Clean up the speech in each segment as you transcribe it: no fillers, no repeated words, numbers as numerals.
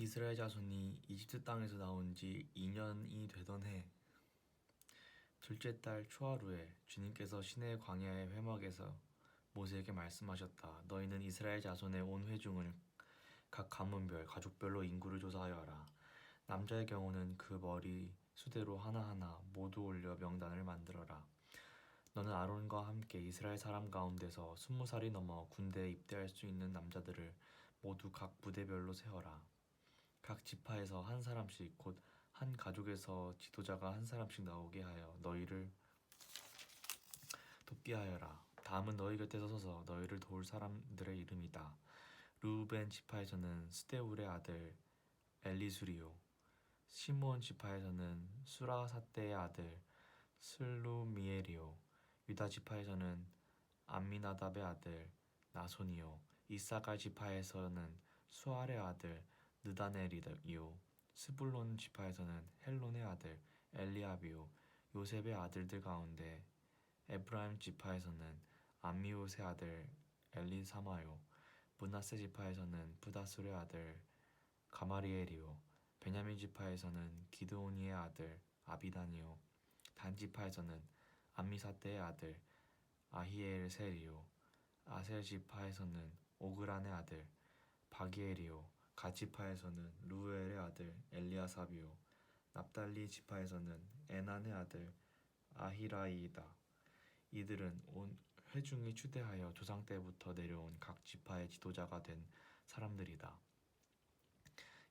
이스라엘 자손이 이집트 땅에서 나온 지 2년이 되던 해 둘째 달 초하루에 주님께서 시내 광야의 회막에서 모세에게 말씀하셨다. 너희는 이스라엘 자손의 온 회중을 각 가문별, 가족별로 인구를 조사하여 하라. 남자의 경우는 그 머리 수대로 하나하나 모두 올려 명단을 만들어라. 너는 아론과 함께 이스라엘 사람 가운데서 20살이 넘어 군대에 입대할 수 있는 남자들을 모두 각 부대별로 세어라. 각 지파에서 한 사람씩 곧 한 가족에서 지도자가 한 사람씩 나오게 하여 너희를 돕게 하여라. 다음은 너희 곁에서 서서 너희를 도울 사람들의 이름이다. 르우벤 지파에서는 스데울의 아들 엘리수리요. 시므온 지파에서는 수라사떼의 아들 슬루미엘이요. 유다 지파에서는 암미나답의 아들 나손이요. 이사갈 지파에서는 수알의 아들 느다넬이요. 스불론 지파에서는 헬론의 아들 엘리압이요. 요셉의 아들들 가운데 에브라임 지파에서는 암미옷의 아들 엘리사마요. 므낫세 지파에서는 부다술의 아들 가마리엘이요. 베냐민 지파에서는 기드오니의 아들 아비단이요. 단 지파에서는 암미사떼의 아들 아히엘셀이요. 아셀 지파에서는 오그란의 아들 바기엘이요. 갓 지파에서는 루엘의 아들 엘리아삽이요. 납달리 지파에서는 에난의 아들 아히라이이다. 이들은 온 회중이 추대하여 조상 때부터 내려온 각 지파의 지도자가 된 사람들이다.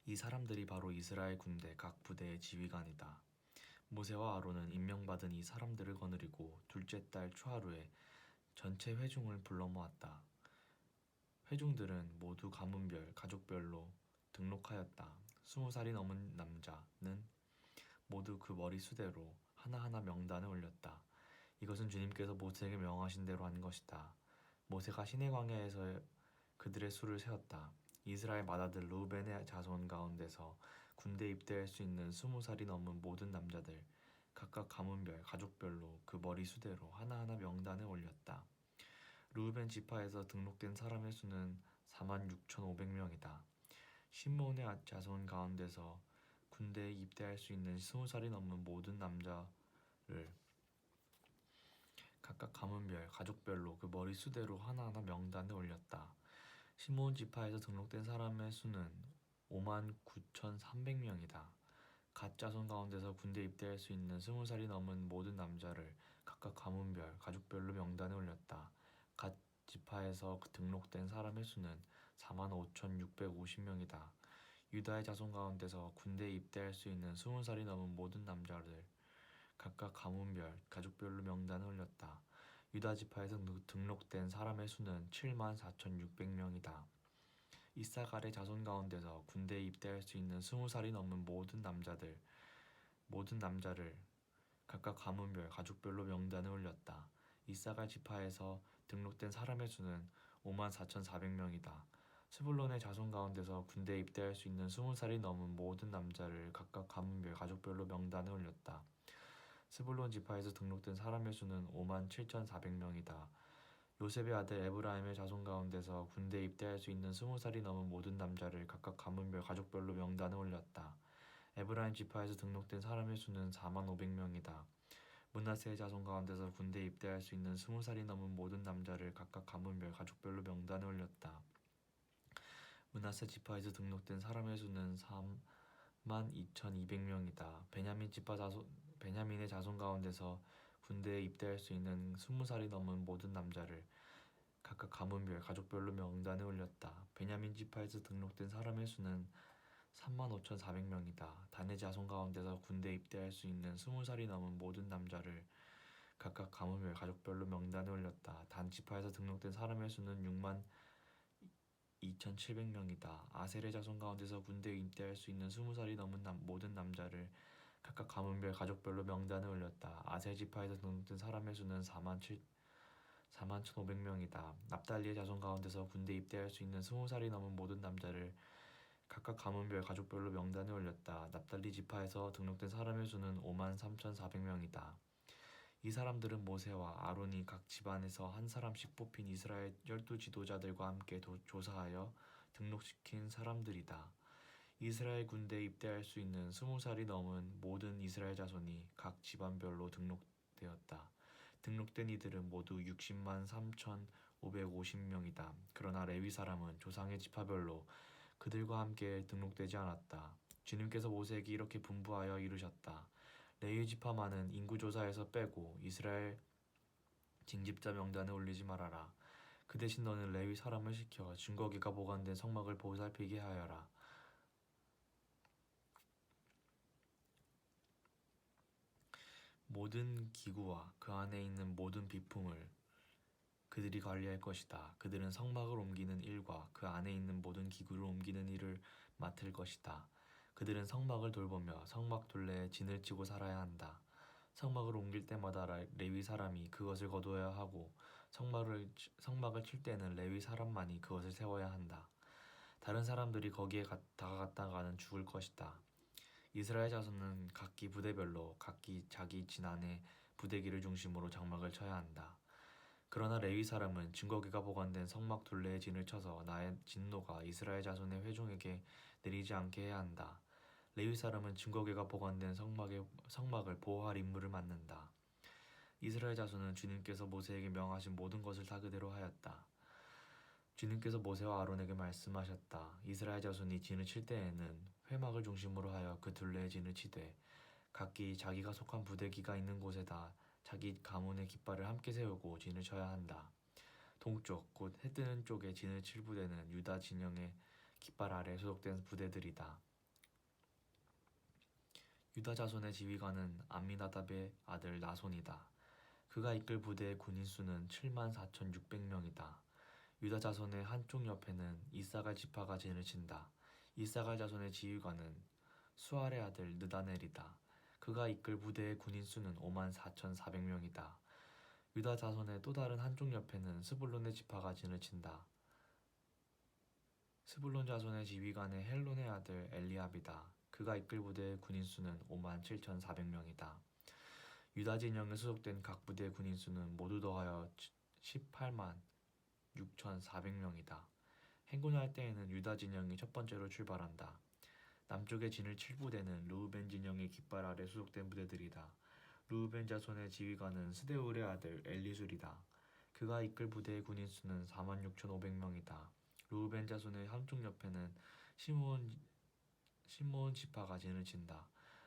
이 사람들이 바로 이스라엘 군대 각 부대의 지휘관이다. 모세와 아론은 임명받은 이 사람들을 거느리고 둘째 달 초하루에 전체 회중을 불러 모았다. 회중들은 모두 가문별, 가족별로 등록하였다. 20살이 넘은 남자는 모두 그 머리 수대로 하나하나 명단을 올렸다. 이것은 주님께서 모세에게 명하신 대로 한 것이다. 모세가 시내 광야에서 그들의 수를 세었다. 이스라엘 맏아들 르우벤의 자손 가운데서 군대에 입대할 수 있는 20살이 넘은 모든 남자들 각각 가문별, 가족별로 그 머리 수대로 하나하나 명단을 올렸다. 르우벤 지파에서 등록된 사람의 수는 46,500명이다. 시므온의 자손 가운데서 군대에 입대할 수 있는 20살이 넘은 모든 남자를 각각 가문별, 가족별로 그 머리 수대로 하나하나 명단을 올렸다. 시므온 지파에서 등록된 사람의 수는 59,300명이다. 갓 자손 가운데서 군대에 입대할 수 있는 20살이 넘은 모든 남자를 각각 가문별, 가족별로 명단에 올렸다. 갓 지파에서 등록된 사람의 수는 45,650명이다. 유다의 자손 가운데서 군대에 입대할 수 있는 20살이 넘은 모든 남자를 각각 가문별, 가족별로 명단에 올렸다. 유다 지파에서 등록된 사람의 수는 74,600명이다. 이사갈의 자손 가운데서 군대에 입대할 수 있는 20살이 넘은 모든 남자를 각각 가문별, 가족별로 명단에 올렸다. 이사갈 지파에서 등록된 사람의 수는 54,400명이다. 스불론의 자손 가운데서 군대에 입대할 수 있는 20살이 넘은 모든 남자를 각각 가문별, 가족별로 명단에 올렸다. 스불론 지파에서 등록된 사람의 수는 57,400명이다. 요셉의 아들 에브라임의 자손 가운데서 군대에 입대할 수 있는 20살이 넘은 모든 남자를 각각 가문별, 가족별로 명단에 올렸다. 에브라임 지파에서 등록된 사람의 수는 45,000명이다. 므낫세의 자손 가운데서 군대에 입대할 수 있는 20살이 넘은 모든 남자를 각각 가문별, 가족별로 명단에 올렸다. 므낫세 지파에서 등록된 사람의 수는 32,200명이다. 베냐민의 자손 가운데서 군대에 입대할 수 있는 20살이 넘은 모든 남자를 각각 가문별, 가족별로 명단에 올렸다. 베냐민 지파에서 등록된 사람의 수는 35,400명이다. 단의 자손 가운데서 군대에 입대할 수 있는 20살이 넘은 모든 남자를 각각 가문별, 가족별로 명단에 올렸다. 단 지파에서 등록된 사람의 수는 62,700명이다. 아셀의 자손 가운데서 군대에 입대할 수 있는 20살이 넘은 모든 남자를 각각 가문별, 가족별로 명단에 올렸다. 아셀 지파에서 등록된 사람의 수는 41,500명이다. 납달리의 자손 가운데서 군대에 입대할 수 있는 20살이 넘은 모든 남자를 각각 가문별, 가족별로 명단에 올렸다. 납달리 지파에서 등록된 사람의 수는 53,400명이다. 이 사람들은 모세와 아론이 각 집안에서 한 사람씩 뽑힌 이스라엘 12 지도자들과 함께 조사하여 등록시킨 사람들이다. 이스라엘 군대에 입대할 수 있는 20살이 넘은 모든 이스라엘 자손이 각 집안별로 등록되었다. 등록된 이들은 모두 60만 3,550명이다. 그러나 레위 사람은 조상의 지파별로 그들과 함께 등록되지 않았다. 주님께서 모세에게 이렇게 분부하여 이르셨다. 레위 지파만은 인구조사에서 빼고 이스라엘 징집자 명단에 올리지 말아라. 그 대신 너는 레위 사람을 시켜 증거기가 보관된 성막을 보살피게 하여라. 모든 기구와 그 안에 있는 모든 비품을 그들이 관리할 것이다. 그들은 성막을 옮기는 일과 그 안에 있는 모든 기구를 옮기는 일을 맡을 것이다. 그들은 성막을 돌보며 성막 둘레에 진을 치고 살아야 한다. 성막을 옮길 때마다 레위 사람이 그것을 거두어야 하고 성막을 칠 때는 레위 사람만이 그것을 세워야 한다. 다른 사람들이 거기에 다가갔다가는 죽을 것이다. 이스라엘 자손은 각기 부대별로 각기 자기 진안의 부대기를 중심으로 장막을 쳐야 한다. 그러나 레위 사람은 증거기가 보관된 성막 둘레에 진을 쳐서 나의 진노가 이스라엘 자손의 회중에게 내리지 않게 해야 한다. 레위 사람은 증거기가 보관된 성막을 보호할 임무를 맡는다. 이스라엘 자손은 주님께서 모세에게 명하신 모든 것을 다 그대로 하였다. 주님께서 모세와 아론에게 말씀하셨다. 이스라엘 자손이 진을 칠 때에는 회막을 중심으로 하여 그 둘레에 진을 치되 각기 자기가 속한 부대기가 있는 곳에다 자기 가문의 깃발을 함께 세우고 진을 쳐야 한다. 동쪽 곧 해뜨는 쪽에 진을 칠 부대는 유다 진영의 깃발 아래 소속된 부대들이다. 유다 자손의 지휘관은 암미나답의 아들 나손이다. 그가 이끌 부대의 군인 수는 7만 4,600명이다. 유다 자손의 한쪽 옆에는 이사갈 지파가 진을 친다. 이사갈 자손의 지휘관은 수알의 아들 느다넬이다. 그가 이끌 부대의 군인 수는 5만 4,400명이다. 유다 자손의 또 다른 한쪽 옆에는 스불론의 지파가 진을 친다. 스불론 자손의 지휘관은 헬론의 아들 엘리압이다. 그가 이끌 부대의 군인 수는 5만 7,400명이다. 유다 진영에 소속된 각 부대의 군인 수는 모두 더하여 18만 6,400명이다. 행군할 때에는 유다 진영이 첫 번째로 출발한다. 남쪽의 진을 칠 부대는 르우벤 진영의 깃발 아래 소속된 부대들이다. 르우벤 자손의 지휘관은 스데울의 아들 엘리술이다. 그가 이끌 부대의 군인 수는 46,500명이다. 르우벤 자손의 한쪽 옆에는 시므온 지파가 진을 친다.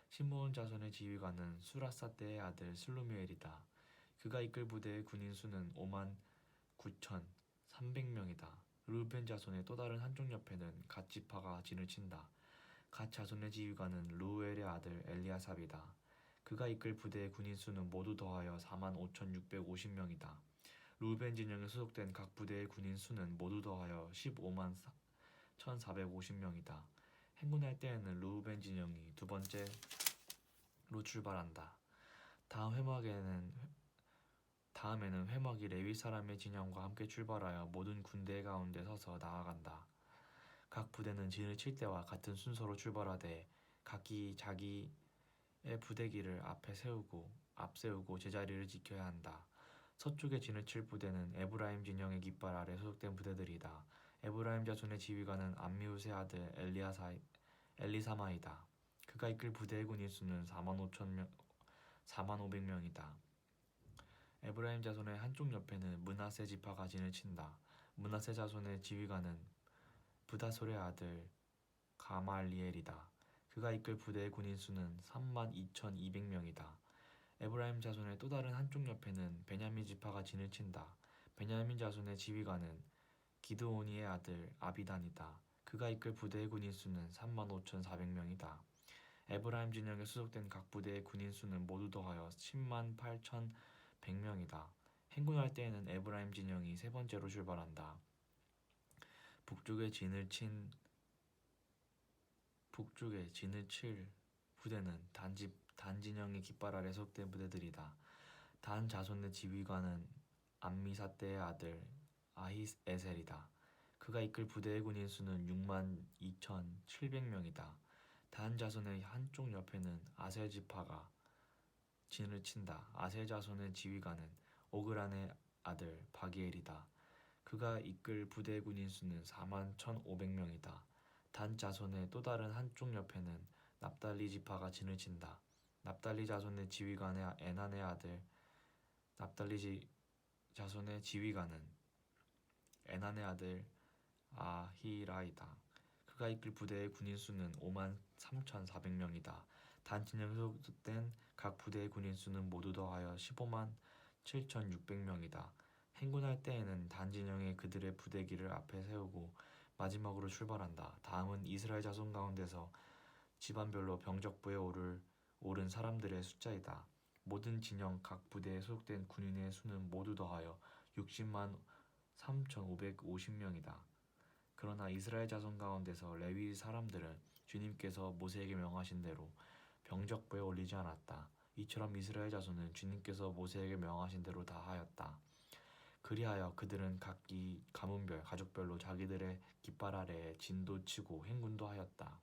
시므온 자손의 지휘관은 수라사 때의 아들 슬루미엘이다. 그가 이끌 부대의 군인 수는 5만 9,300명이다. 르우벤 자손의 또 다른 한쪽 옆에는 갓 지파가 진을 친다. 갓 자손의 지휘관은 루엘의 아들 엘리아삽이다. 그가 이끌 부대의 군인 수는 모두 더하여 4만 5,650명이다. 르우벤 진영에 소속된 각 부대의 군인 수는 모두 더하여 15만 1,450명이다. 행군할 때에는 르우벤 진영이 두 번째로 출발한다. 다음에는 회막이 레위 사람의 진영과 함께 출발하여 모든 군대 가운데 서서 나아간다. 각 부대는 진을 칠 때와 같은 순서로 출발하되 각기 자기의 부대기를 앞세우고 제자리를 지켜야 한다. 서쪽에 진을 칠 부대는 에브라임 진영의 깃발 아래 소속된 부대들이다. 에브라임 자손의 지휘관은 암미우스의 아들 엘리사마이다. 그가 이끌 부대의 군인 수는 45,000명이다. 에브라임 자손의 한쪽 옆에는 므낫세 지파가 진을 친다. 므낫세 자손의 지휘관은 부다솔의 아들 가말리엘이다. 그가 이끌 부대의 군인 수는 32,200명이다. 에브라임 자손의 또 다른 한쪽 옆에는 베냐민 지파가 진을 친다. 베냐민 자손의 지휘관은 기드오니의 아들 아비단이다. 그가 이끌 부대의 군인 수는 35,400명이다. 에브라임 진영에 소속된 각 부대의 군인 수는 모두 더하여 10만 8,100명이다. 행군할 때에는 에브라임 진영이 세 번째로 출발한다. 북쪽에 진을 칠 부대는 단 진영의 깃발 아래 소속된 부대들이다. 단 자손의 지휘관은 암미사떼의 아들 아히에셀이다. 그가 이끌 부대의 군인 수는 6만 2,700명이다. 단 자손의 한쪽 옆에는 아셀 지파가 진을 친다. 아셀 자손의 지휘관은 오그란의 아들 바기엘이다. 그가 이끌 부대의 군인 수는 4만 1,500명이다. 단 자손의 또 다른 한쪽 옆에는 납달리 지파가 진을 친다. 납달리 자손의 지휘관의 에난의 아들 납달리 자손의 지휘관은 에난의 아들 아히라이다. 그가 이끌 부대의 군인 수는 5만 3,400명이다. 단 진영에 소속된 각 부대의 군인 수는 모두 더하여 15만 7,600명이다. 행군할 때에는 단 진영에 그들의 부대기를 앞에 세우고 마지막으로 출발한다. 다음은 이스라엘 자손 가운데서 집안별로 병적부에 오른 사람들의 숫자이다. 모든 진영 각 부대에 소속된 군인의 수는 모두 더하여 60만 3,550명이다. 그러나 이스라엘 자손 가운데서 레위 사람들은 주님께서 모세에게 명하신 대로 병적부에 올리지 않았다. 이처럼 이스라엘 자손은 주님께서 모세에게 명하신 대로 다 하였다. 그리하여 그들은 각기 가문별, 가족별로 자기들의 깃발 아래에 진도 치고 행군도 하였다.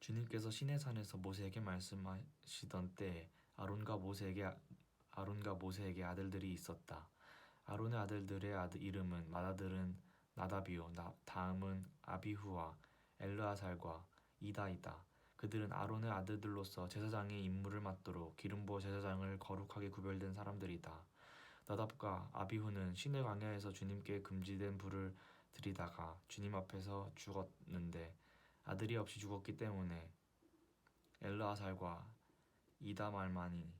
주님께서 시내산에서 모세에게 말씀하시던 때에 아론과 모세에게 아들들이 있었다. 아론의 아들들의 이름은 맏아들은 나다비요, 다음은 아비후와 엘르아살과 이다이다. 그들은 아론의 아들들로서 제사장의 임무를 맡도록 기름 부어 제사장을 거룩하게 구별된 사람들이다. 나답과 아비후는 시내 광야에서 주님께 금지된 불을 들이다가 주님 앞에서 죽었는데 아들이 없이 죽었기 때문에 엘르아살과 이다말만이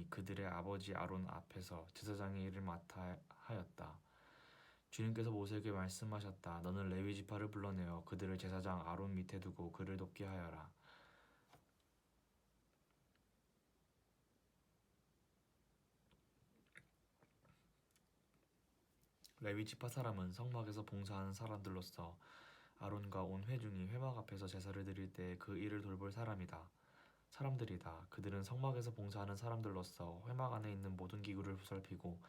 그들의 아버지 아론 앞에서 제사장의 일을 맡아 하였다. 주님께서 모세에게 말씀하셨다. 너는 레위 지파를 불러내어 그들을 제사장 아론 밑에 두고 그를 돕게 하여라. 레위 지파 사람은 성막에서 봉사하는 사람들로서 아론과 온 회중이 회막 앞에서 제사를 드릴 때 그 일을 돌볼 사람들이다. 그들은 성막에서 봉사하는 사람들로서 회막 안에 있는 모든 기구를 보살피고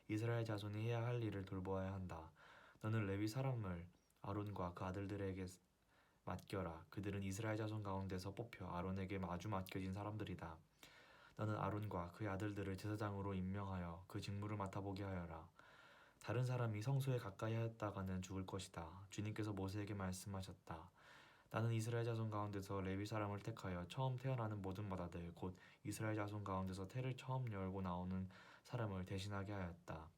이스라엘 자손이 해야 할 일을 돌보아야 한다. 너는 레위 사람을 아론과 그 아들들에게 맡겨라. 그들은 이스라엘 자손 가운데서 뽑혀 아론에게 마주 맡겨진 사람들이다. 너는 아론과 그의 아들들을 제사장으로 임명하여 그 직무를 맡아보게 하여라. 다른 사람이 성소에 가까이 하였다가는 죽을 것이다. 주님께서 모세에게 말씀하셨다. 나는 이스라엘 자손 가운데서 레위 사람을 택하여 처음 태어나는 모든 맏아들 곧 이스라엘 자손 가운데서 태를 처음 열고 나오는 사람을 대신하게 하였다.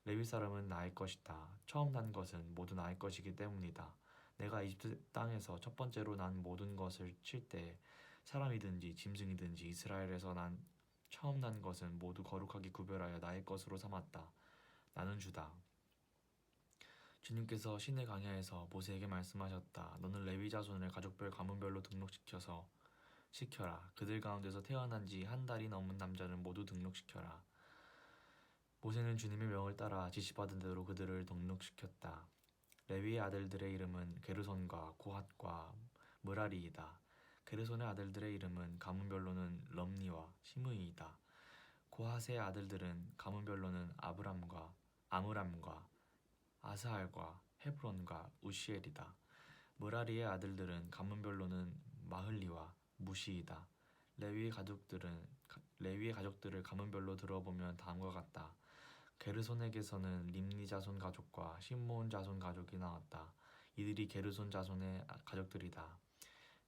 레위 사람은 나의 것이다. 처음 난 것은 모두 나의 것이기 때문이다. 내가 이집트 땅에서 첫 번째로 난 모든 것을 칠 때 사람이든지 짐승이든지 이스라엘에서 난 처음 난 것은 모두 거룩하게 구별하여 나의 것으로 삼았다. 나는 주다. 주님께서 시내 광야에서 모세에게 말씀하셨다. 너는 레위 자손을 가족별 가문별로 시켜라. 그들 가운데서 태어난 지 한 달이 넘은 남자는 모두 등록시켜라. 모세는 주님의 명을 따라 지시받은 대로 그들을 등록시켰다. 레위의 아들들의 이름은 게르손과 고핫과 므라리이다. 게르손의 아들들의 이름은 가문별로는 럼니와 시므이이다. 고핫의 아들들은 가문별로는 아므람과 아스할과 헤브론과 우시엘이다. 므라리의 아들들은 가문별로는 마흘리와 무시이다. 레위의 가족들을 가문별로 들어보면 다음과 같다. 게르손에게서는 림니 자손 가족과 심므온 자손 가족이 나왔다. 이들이 게르손 자손의 가족들이다.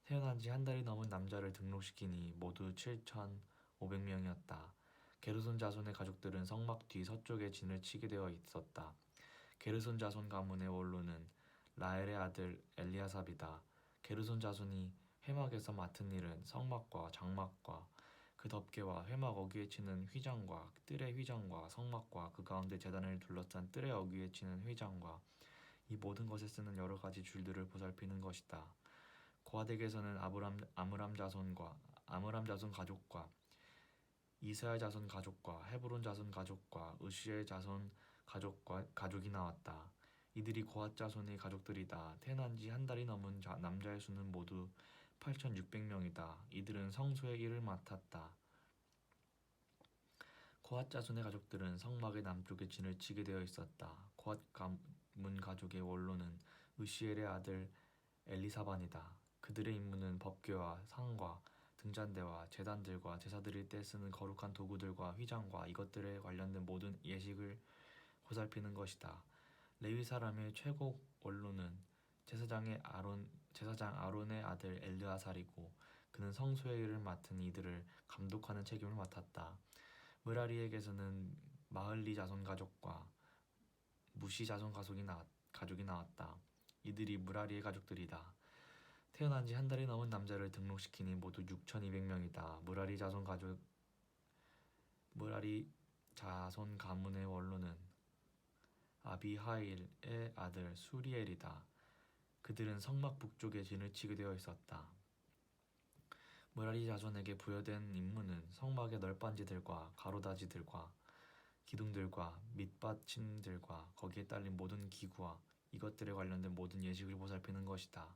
태어난 지 한 달이 넘은 남자를 등록시키니 모두 7,500명이었다. 게르손 자손의 가족들은 성막 뒤 서쪽에 진을 치게 되어 있었다. 게르손 자손 가문의 원로는 라엘의 아들 엘리아삽이다. 게르손 자손이 회막에서 맡은 일은 성막과 장막과 그 덮개와 회막 어귀에 치는 휘장과 뜰의 휘장과 성막과 그 가운데 제단을 둘러싼 뜰의 어귀에 치는 휘장과 이 모든 것에 쓰는 여러 가지 줄들을 보살피는 것이다. 고핫에게서는 아므람 자손 가족과 이스라엘 자손 가족과 헤브론 자손 가족과 으시엘 자손 가족이 나왔다. 이들이 고핫 자손의 가족들이다. 태어난 지 한 달이 넘은 남자의 수는 모두 8,600명이다. 이들은 성소의 일을 맡았다. 고핫 자손의 가족들은 성막의 남쪽에 진을 치게 되어 있었다. 고핫 가문 가족의 원로는 으시엘의 아들 엘리사반이다. 그들의 임무는 법궤와 상과 등잔대와 제단들과 제사 드릴 때 쓰는 거룩한 도구들과 휘장과 이것들에 관련된 모든 예식을 보살피는 것이다. 레위 사람의 최고 원로는 제사장 아론의 아들 엘르아살이고 그는 성소의 일을 맡은 이들을 감독하는 책임을 맡았다. 므라리에게서는 마흘리 자손 가족과 무시 자손 가족이 나왔다. 이들이 므라리의 가족들이다. 태어난 지 한 달이 넘은 남자를 등록시키니 모두 6,200명이다. 므라리 자손 가문의 원로는 아비하일의 아들 수리엘이다. 그들은 성막 북쪽에 진을 치게 되어 있었다. 므라리 자손에게 부여된 임무는 성막의 널빤지들과 가로다지들과 기둥들과 밑받침들과 거기에 딸린 모든 기구와 이것들에 관련된 모든 예식을 보살피는 것이다.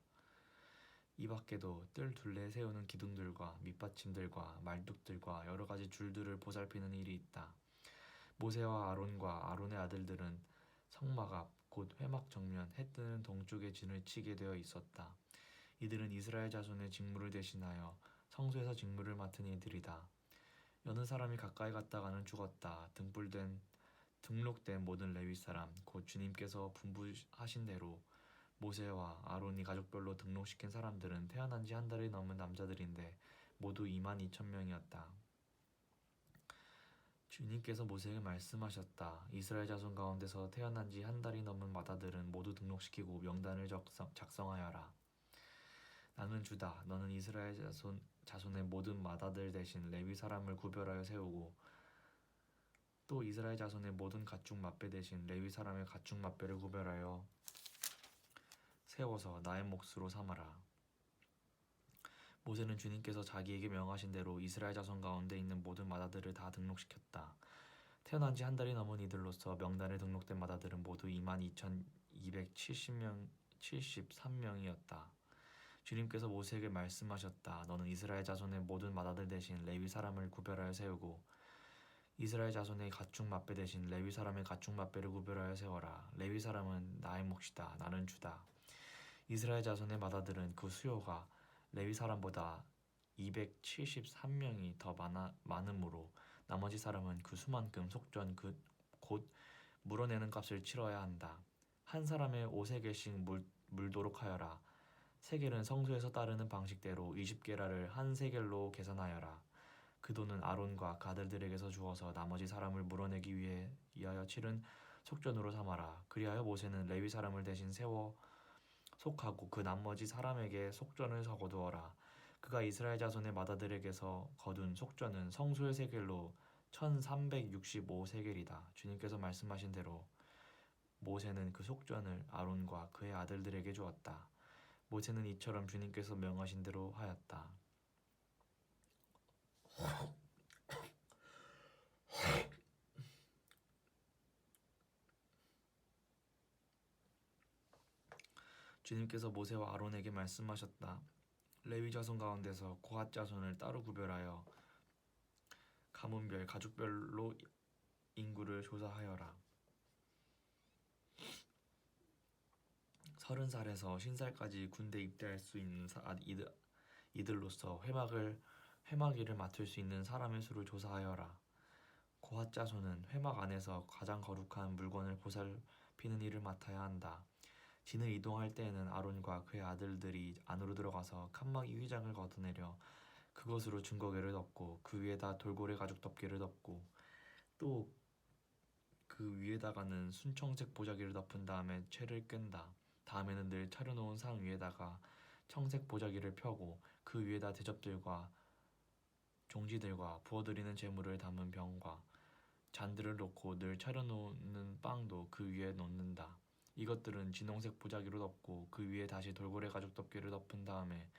이 밖에도 뜰 둘레에 세우는 기둥들과 밑받침들과 말뚝들과 여러 가지 줄들을 보살피는 일이 있다. 모세와 아론과 아론의 아들들은 성막 앞 곧 회막 정면 해 뜨는 동쪽에 진을 치게 되어 있었다. 이들은 이스라엘 자손의 직무를 대신하여 성소에서 직무를 맡은 이들이다. 여느 사람이 가까이 갔다가는 죽었다. 등록된 모든 레위 사람 곧 주님께서 분부하신 대로 모세와 아론이 가족별로 등록시킨 사람들은 태어난 지 한 달이 넘은 남자들인데 모두 22,000명이었다. 주님께서 모세에게 말씀하셨다. 이스라엘 자손 가운데서 태어난 지 한 달이 넘은 마다들은 모두 등록시키고 명단을 작성하여라. 나는 주다. 너는 이스라엘 자손의 모든 마다들 대신 레위 사람을 구별하여 세우고 또 이스라엘 자손의 모든 가축 맏배 대신 레위 사람의 가축 맏배를 구별하여 세워서 나의 몫으로 삼아라. 모세는 주님께서 자기에게 명하신 대로 이스라엘 자손 가운데 있는 모든 마다들을 다 등록시켰다. 태어난 지 한 달이 넘은 이들로서 명단에 등록된 마다들은 모두 22,273명이었다. 주님께서 모세에게 말씀하셨다. 너는 이스라엘 자손의 모든 마다들 대신 레위 사람을 구별하여 세우고 이스라엘 자손의 가축 맏배 대신 레위 사람의 가축 맏배를 구별하여 세워라. 레위 사람은 나의 몫이다. 나는 주다. 이스라엘 자손의 마다들은 그 수요가 레위 사람보다 273명이 더 많으므로 나머지 사람은 그 수만큼 속전 곧 물어내는 값을 치러야 한다. 한 사람의 5세겔씩 물도록 하여라. 세겔은 성소에서 따르는 방식대로 20게라를 한 세겔로 계산하여라. 그 돈은 아론과 그 아들들에게서 주어서 나머지 사람을 물어내기 위하여 치른 속전으로 삼아라. 그리하여 모세는 레위 사람을 대신 세워 속하고 그 나머지 사람에게 속전을 거두어라. 그가 이스라엘 자손의 마다들에게서 거둔 속전은 성소의 세겔로 1365세겔이다. 주님께서 말씀하신 대로 모세는 그 속전을 아론과 그의 아들들에게 주었다. 모세는 이처럼 주님께서 명하신 대로 하였다. 주님께서 모세와 아론에게 말씀하셨다. 레위 자손 가운데서 고핫 자손을 따로 구별하여 가문별 가족별로 인구를 조사하여라. 30살에서 50살까지 군대 입대할 수 있는 이들로서 회막일을 맡을 수 있는 사람의 수를 조사하여라. 고핫 자손은 회막 안에서 가장 거룩한 물건을 보살피는 일을 맡아야 한다. 진을 이동할 때에는 아론과 그의 아들들이 안으로 들어가서 칸막이 휘장을 걷어내려 그것으로 증거궤를 덮고 그 위에다 돌고래 가죽 덮개를 덮고 또 그 위에다가는 순청색 보자기를 덮은 다음에 채를 끈다. 다음에는 늘 차려놓은 상 위에다가 청색 보자기를 펴고 그 위에다 대접들과 종지들과 부어드리는 제물을 담은 병과 잔들을 놓고 늘 차려놓는 빵도 그 위에 놓는다. 이것들은 진홍색 보자기로 덮고 그 위에 다시 돌고래 가죽 덮개를 덮은 다음에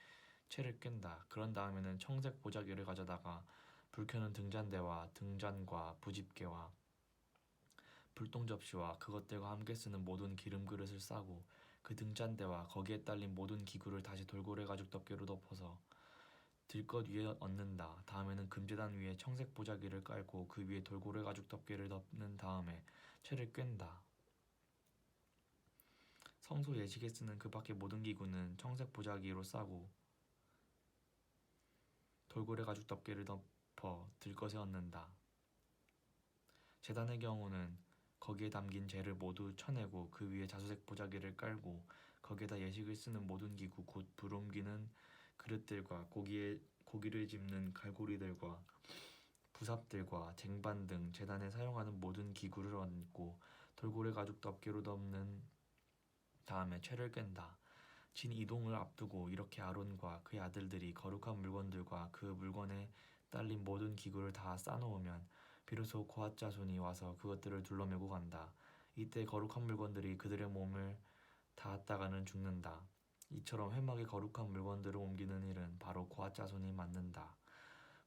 채를 끈다. 그런 다음에는 청색 보자기를 가져다가 불 켜는 등잔대와 등잔과 부집개와 불똥 접시와 그것들과 함께 쓰는 모든 기름 그릇을 싸고 그 등잔대와 거기에 딸린 모든 기구를 다시 돌고래 가죽 덮개로 덮어서 들것 위에 얹는다. 다음에는 금제단 위에 청색 보자기를 깔고 그 위에 돌고래 가죽 덮개를 덮는 다음에 채를 끈다. 성소 예식에 쓰는 그 밖의 모든 기구는 청색 보자기로 싸고 돌고래 가죽 덮개를 덮어 들것에 얹는다. 제단의 경우는 거기에 담긴 재를 모두 쳐내고 그 위에 자수색 보자기를 깔고 거기에다 예식을 쓰는 모든 기구 곧 불 옮기는 그릇들과 고기를 집는 갈고리들과 부삽들과 쟁반 등 제단에 사용하는 모든 기구를 얹고 돌고래 가죽 덮개로 덮는 다음에 채를 깬다. 진 이동을 앞두고 이렇게 아론과 그의 아들들이 거룩한 물건들과 그 물건에 딸린 모든 기구를 다 싸놓으면 비로소 고앗 자손이 와서 그것들을 둘러매고 간다. 이때 거룩한 물건들이 그들의 몸을 닿았다가는 죽는다. 이처럼 회막의 거룩한 물건들을 옮기는 일은 바로 고앗 자손이 맡는다.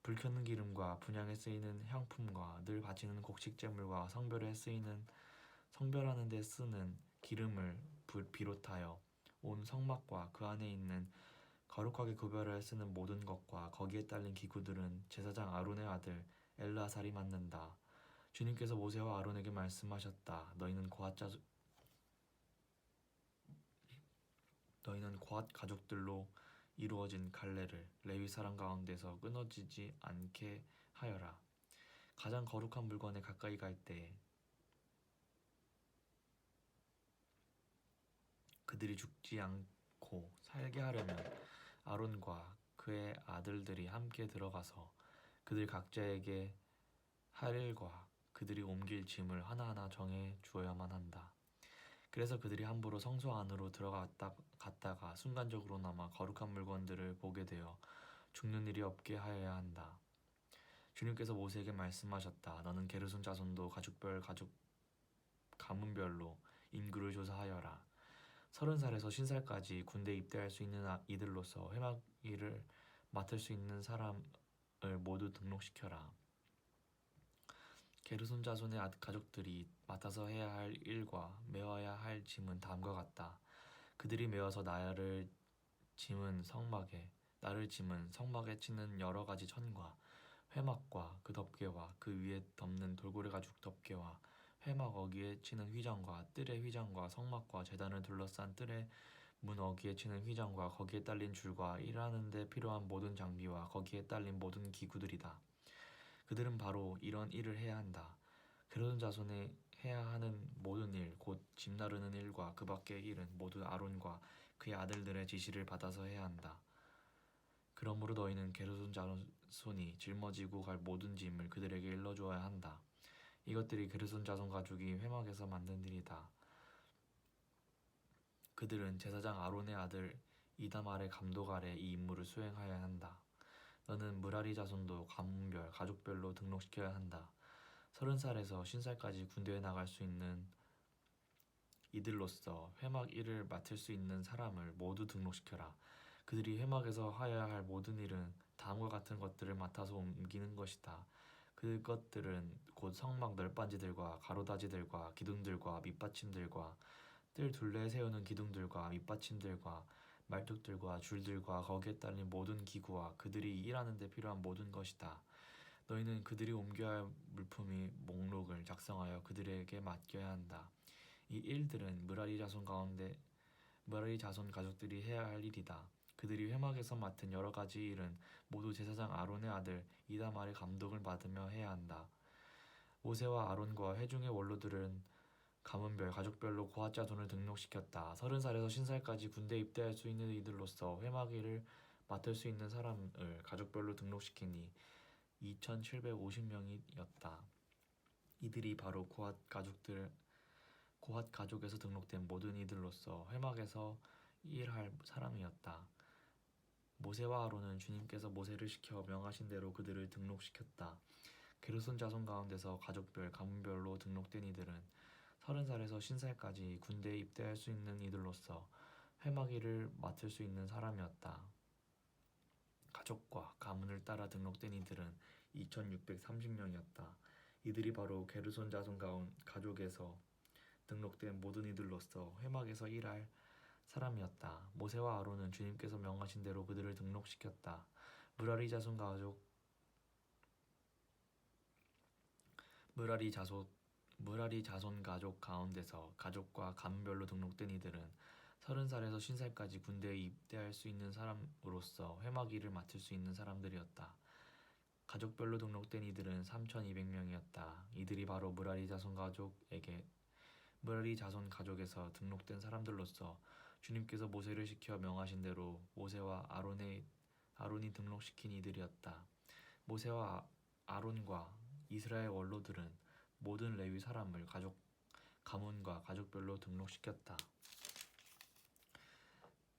불 켜는 기름과 분향에 쓰이는 향품과 늘 바치는 곡식 제물과 성별하는 데 쓰는 기름을 비롯하여 온 성막과 그 안에 있는 거룩하게 구별하여 쓰는 모든 것과 거기에 딸린 기구들은 제사장 아론의 아들 엘르아살이 맡는다. 주님께서 모세와 아론에게 말씀하셨다. 너희는 고앗 가족들로 이루어진 갈래를 레위 사람 가운데서 끊어지지 않게 하여라. 가장 거룩한 물건에 가까이 갈 때 그들이 죽지 않고 살게 하려면 아론과 그의 아들들이 함께 들어가서 그들 각자에게 할 일과 그들이 옮길 짐을 하나하나 정해 주어야만 한다. 그래서 그들이 함부로 성소 안으로 갔다가 순간적으로나마 거룩한 물건들을 보게 되어 죽는 일이 없게 하여야 한다. 주님께서 모세에게 말씀하셨다. 너는 게르손 자손도 가문별로 인구를 조사하여라. 30살에서 50살까지 군대에 입대할 수 있는 이들로서 회막 일을 맡을 수 있는 사람을 모두 등록시켜라. 게르손 자손의 가족들이 맡아서 해야 할 일과 메어야 할 짐은 다음과 같다. 그들이 메어서 나를 짐은 성막에 치는 여러 가지 천과 회막과 그 덮개와 그 위에 덮는 돌고래 가죽 덮개와 회막 어기에 치는 휘장과 뜰의 휘장과 성막과 제단을 둘러싼 뜰의 문 어기에 치는 휘장과 거기에 딸린 줄과 일하는 데 필요한 모든 장비와 거기에 딸린 모든 기구들이다. 그들은 바로 이런 일을 해야 한다. 게르손 자손의 해야 하는 모든 일, 곧 짐 나르는 일과 그 밖의 일은 모두 아론과 그의 아들들의 지시를 받아서 해야 한다. 그러므로 너희는 게르손 자손이 짊어지고 갈 모든 짐을 그들에게 일러주어야 한다. 이것들이 게르손 자손 가족이 회막에서 만든 일이다. 그들은 제사장 아론의 아들 이다말의 감독 아래 이 임무를 수행하여야 한다. 너는 무라리 자손도 가문별, 가족별로 등록시켜야 한다. 30살에서 50살까지 군대에 나갈 수 있는 이들로서 회막 일을 맡을 수 있는 사람을 모두 등록시켜라. 그들이 회막에서 하여야 할 모든 일은 다음과 같은 것들을 맡아서 옮기는 것이다. 그것들은 곧 성막 널빤지들과 가로다지들과 기둥들과 밑받침들과 뜰 둘레에 세우는 기둥들과 밑받침들과 말뚝들과 줄들과 거기에 딸린 모든 기구와 그들이 일하는 데 필요한 모든 것이다. 너희는 그들이 옮겨야 할 물품의 목록을 작성하여 그들에게 맡겨야 한다. 이 일들은 무라리 자손 가족들이 해야 할 일이다. 그들이 회막에서 맡은 여러 가지 일은 모두 제사장 아론의 아들 이다말의 감독을 받으며 해야 한다. 모세와 아론과 회중의 원로들은 가문별, 가족별로 고앗 자손을 등록시켰다. 30살에서 50살까지 군대에 입대할 수 있는 이들로서 회막 일을 맡을 수 있는 사람을 가족별로 등록시키니 2,750명이었다. 이들이 바로 고앗 가족에서 등록된 모든 이들로서 회막에서 일할 사람이었다. 모세와 아론은 주님께서 모세를 시켜 명하신 대로 그들을 등록시켰다. 게르손 자손 가운데서 가족별, 가문별로 등록된 이들은 30살에서 50살까지 군대에 입대할 수 있는 이들로서 회막 일을 맡을 수 있는 사람이었다. 가족과 가문을 따라 등록된 이들은 2,630명이었다. 이들이 바로 게르손 자손 가족에서 등록된 모든 이들로서 회막에서 일할 사람이었다. 모세와 아론은 주님께서 명하신 대로 그들을 등록시켰다. 무라리 자손 가족 가운데서 가족과 가문별로 등록된 이들은 30살에서 50살까지 군대에 입대할 수 있는 사람으로서 회막 일을 맡을 수 있는 사람들이었다. 가족별로 등록된 이들은 3,200명이었다. 이들이 바로 므라리 자손 가족에서 등록된 사람들로서 주님께서 모세를 시켜 명하신 대로 모세와 아론이 등록시킨 이들이었다. 모세와 아론과 이스라엘 원로들은 모든 레위 사람을 가문과 가족별로 등록시켰다.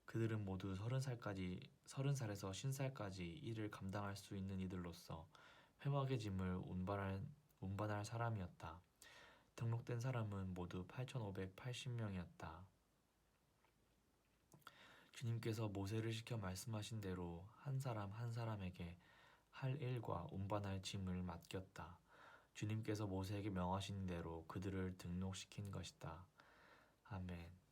그들은 모두 30살에서 50살까지 이를 감당할 수 있는 이들로서 회막의 짐을 운반할 사람이었다. 등록된 사람은 모두 8,580명이었다. 주님께서 모세를 시켜 말씀하신 대로 한 사람 한 사람에게 할 일과 운반할 짐을 맡겼다. 주님께서 모세에게 명하신 대로 그들을 등록시킨 것이다. 아멘.